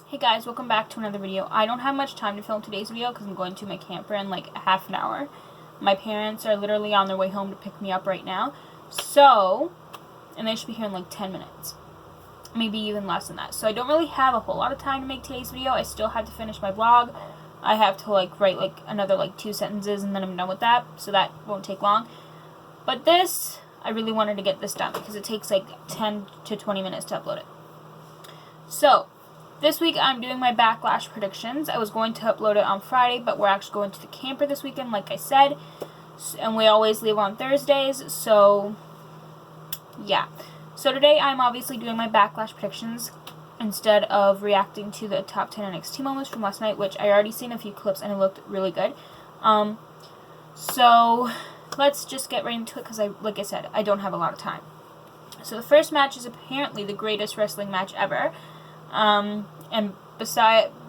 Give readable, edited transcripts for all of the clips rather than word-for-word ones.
Hey guys, welcome back to another video. I don't have much time to film today's video because I'm going to my camper in like half an hour. My parents are literally on their way home to pick me up right now. And they should be here in like 10 minutes. Maybe even less than that. So I don't really have a whole lot of time to make today's video. I still have to finish my vlog. I have to write another 2 sentences and then I'm done with that. So that won't take long. But this, I really wanted to get this done because it takes 10 to 20 minutes to upload it. So, this week I'm doing my Backlash predictions. I was going to upload it on Friday, but we're actually going to the camper this weekend, like I said. And we always leave on Thursdays, so yeah. So today I'm obviously doing my Backlash predictions instead of reacting to the top 10 NXT moments from last night, which I already seen a few clips and it looked really good. So let's just get right into it because, like I said, I don't have a lot of time. So the first match is apparently the greatest wrestling match ever. And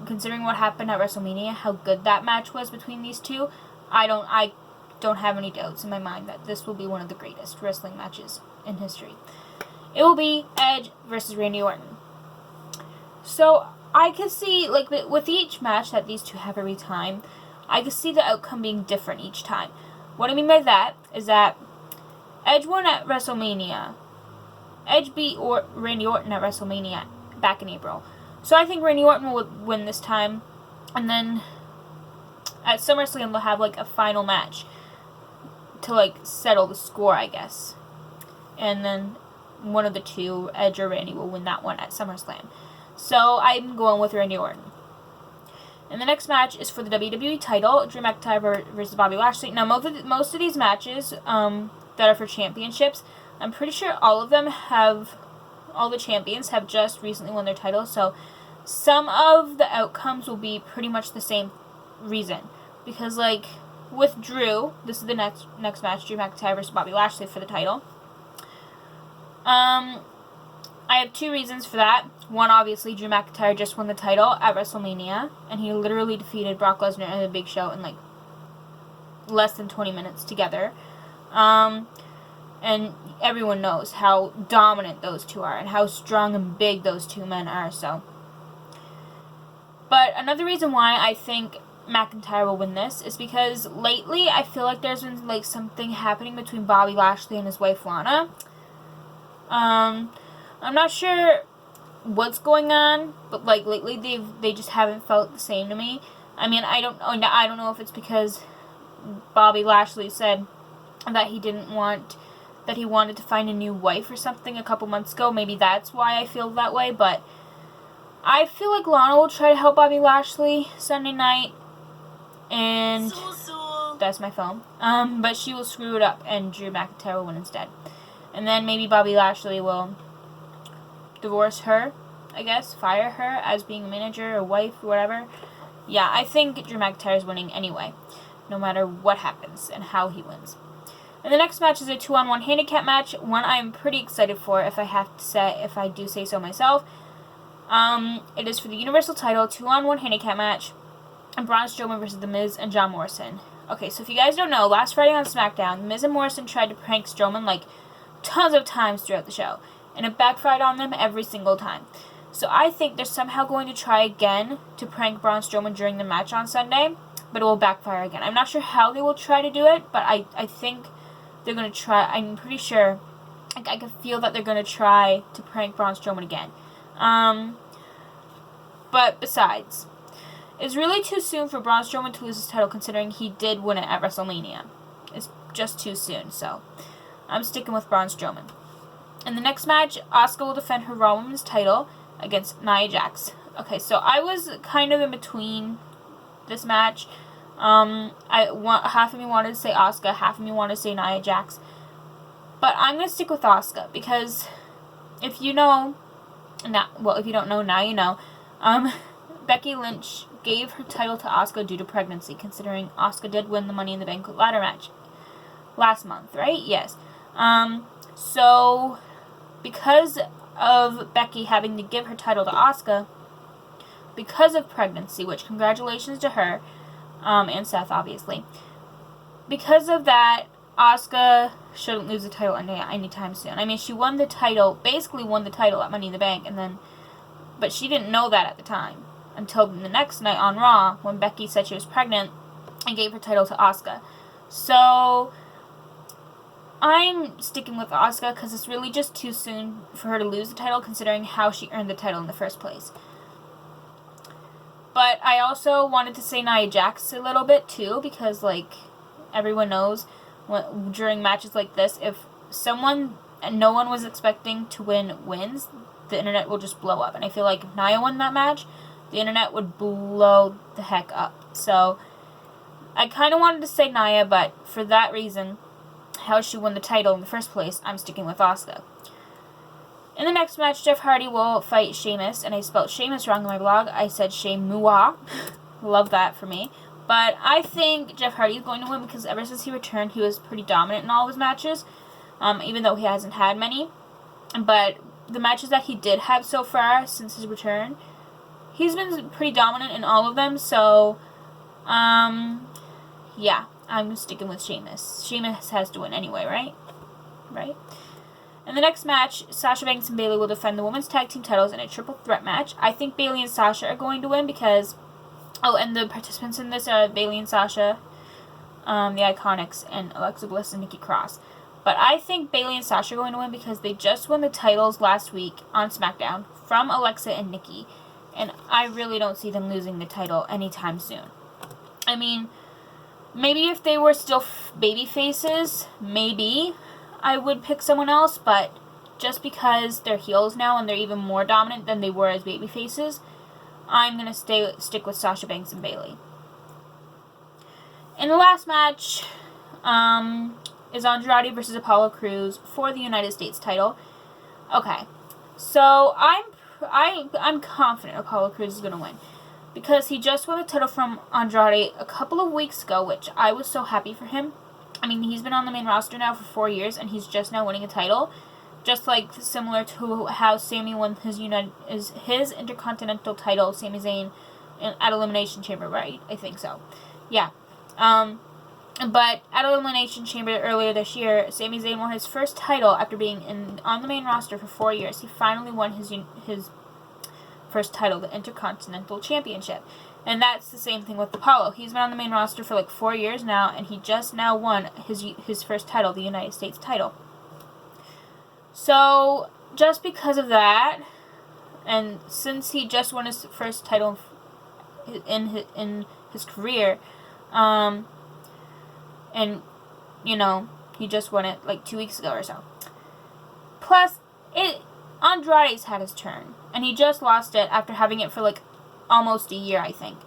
considering what happened at WrestleMania, how good that match was between these two, I don't have any doubts in my mind that this will be one of the greatest wrestling matches in history. It will be Edge versus Randy Orton. So I could see, with each match that these two have every time, I could see the outcome being different each time. What I mean by that is that Edge won at WrestleMania. Edge beat Randy Orton at WrestleMania back in April. So I think Randy Orton will win this time. And then at SummerSlam they'll have a final match to settle the score, I guess. And then one of the two, Edge or Randy, will win that one at SummerSlam. So I'm going with Randy Orton. And the next match is for the WWE title, Drew McIntyre versus Bobby Lashley. Now most of these matches that are for championships, I'm pretty sure all the champions have just recently won their titles, so some of the outcomes will be pretty much the same reason. Because, with Drew, this is the next match, Drew McIntyre versus Bobby Lashley for the title. I have 2 reasons for that. One, obviously, Drew McIntyre just won the title at WrestleMania, and he literally defeated Brock Lesnar and The Big Show in, less than 20 minutes together. And everyone knows how dominant those two are and how strong and big those two men are, so. But another reason why I think McIntyre will win this is because lately I feel like there's been, something happening between Bobby Lashley and his wife, Lana. I'm not sure what's going on, but, lately they just haven't felt the same to me. I mean, I don't know if it's because Bobby Lashley said that he wanted to find a new wife or something a couple months ago. Maybe that's why I feel that way, but I feel like Lana will try to help Bobby Lashley Sunday night, and that's my phone. But she will screw it up, and Drew McIntyre will win instead. And then maybe Bobby Lashley will divorce her, I guess, fire her as being a manager or wife or whatever. Yeah, I think Drew McIntyre is winning anyway, no matter what happens and how he wins. And the next match is a 2-on-1 handicap match, one I'm pretty excited for if I do say so myself. It is for the Universal title, 2-on-1 handicap match, and Braun Strowman versus The Miz and John Morrison. Okay, so if you guys don't know, last Friday on SmackDown, The Miz and Morrison tried to prank Strowman tons of times throughout the show, and it backfired on them every single time. So I think they're somehow going to try again to prank Braun Strowman during the match on Sunday, but it will backfire again. I'm not sure how they will try to do it, but I think they're going to try. I'm pretty sure. I can feel that they're going to try to prank Braun Strowman again. But besides, it's really too soon for Braun Strowman to lose his title considering he did win it at WrestleMania. It's just too soon, so I'm sticking with Braun Strowman. In the next match, Asuka will defend her Raw Women's title against Nia Jax. Okay, so I was kind of in between this match. Half of me wanted to say Asuka, half of me wanted to say Nia Jax. But I'm going to stick with Asuka because if you know, if you don't know, now you know, Becky Lynch gave her title to Asuka due to pregnancy, considering Asuka did win the Money in the Bank ladder match last month, right? Yes. So because of Becky having to give her title to Asuka because of pregnancy, which congratulations to her, and Seth, obviously. Because of that, Asuka shouldn't lose the title anytime soon. I mean, she basically won the title at Money in the Bank, but she didn't know that at the time. until the next night on Raw when Becky said she was pregnant and gave her title to Asuka. So I'm sticking with Asuka because it's really just too soon for her to lose the title considering how she earned the title in the first place. But I also wanted to say Nia Jax a little bit too because, like, everyone knows during matches like this, if someone and no one was expecting to wins, the internet will just blow up. And I feel like if Nia won that match, the internet would blow the heck up. So I kind of wanted to say Nia, but for that reason, how she won the title in the first place, I'm sticking with Asuka. In the next match, Jeff Hardy will fight Sheamus, and I spelled Sheamus wrong in my blog. I said Sheamus. Love that for me. But I think Jeff Hardy is going to win because ever since he returned, he was pretty dominant in all of his matches, even though he hasn't had many. But the matches that he did have so far since his return, he's been pretty dominant in all of them. So, yeah, I'm sticking with Sheamus. Sheamus has to win anyway, right? Right? In the next match, Sasha Banks and Bayley will defend the women's tag team titles in a triple threat match. I think Bayley and Sasha are going to win because... Oh, and the participants in this are Bayley and Sasha, the Iconics, and Alexa Bliss and Nikki Cross. But I think Bayley and Sasha are going to win because they just won the titles last week on SmackDown from Alexa and Nikki. And I really don't see them losing the title anytime soon. I mean, maybe if they were still baby faces, maybe I would pick someone else, but just because they're heels now and they're even more dominant than they were as baby faces, I'm going to stick with Sasha Banks and Bayley. In the last match is Andrade versus Apollo Crews for the United States title. Okay, so I'm confident Apollo Crews is going to win because he just won the title from Andrade a couple of weeks ago, which I was so happy for him. I mean, he's been on the main roster now for 4 years, and he's just now winning a title. Just like similar to how Sami won his Intercontinental title, Sami Zayn, at Elimination Chamber, right? I think so. Yeah. But at Elimination Chamber earlier this year, Sami Zayn won his first title after being on the main roster for 4 years. He finally won his first title, the Intercontinental Championship. And that's the same thing with Apollo. He's been on the main roster for like 4 years now, and he just now won his first title, the United States title. So, just because of that, and since he just won his first title in his career, and, you know, he just won it like 2 weeks ago or so. Plus, Andrade's had his turn, and he just lost it after having it for like almost a year, I think.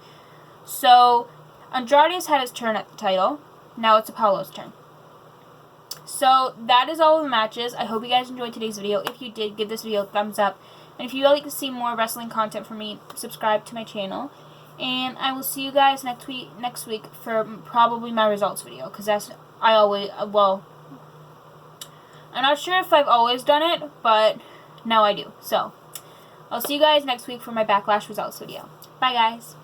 So, Andrade's had his turn at the title. Now it's Apollo's turn. So, that is all of the matches. I hope you guys enjoyed today's video. If you did, give this video a thumbs up. And if you would like to see more wrestling content from me, subscribe to my channel. And I will see you guys next week for probably my results video. Because I'm not sure if I've always done it, but now I do. So, I'll see you guys next week for my Backlash results video. Bye, guys.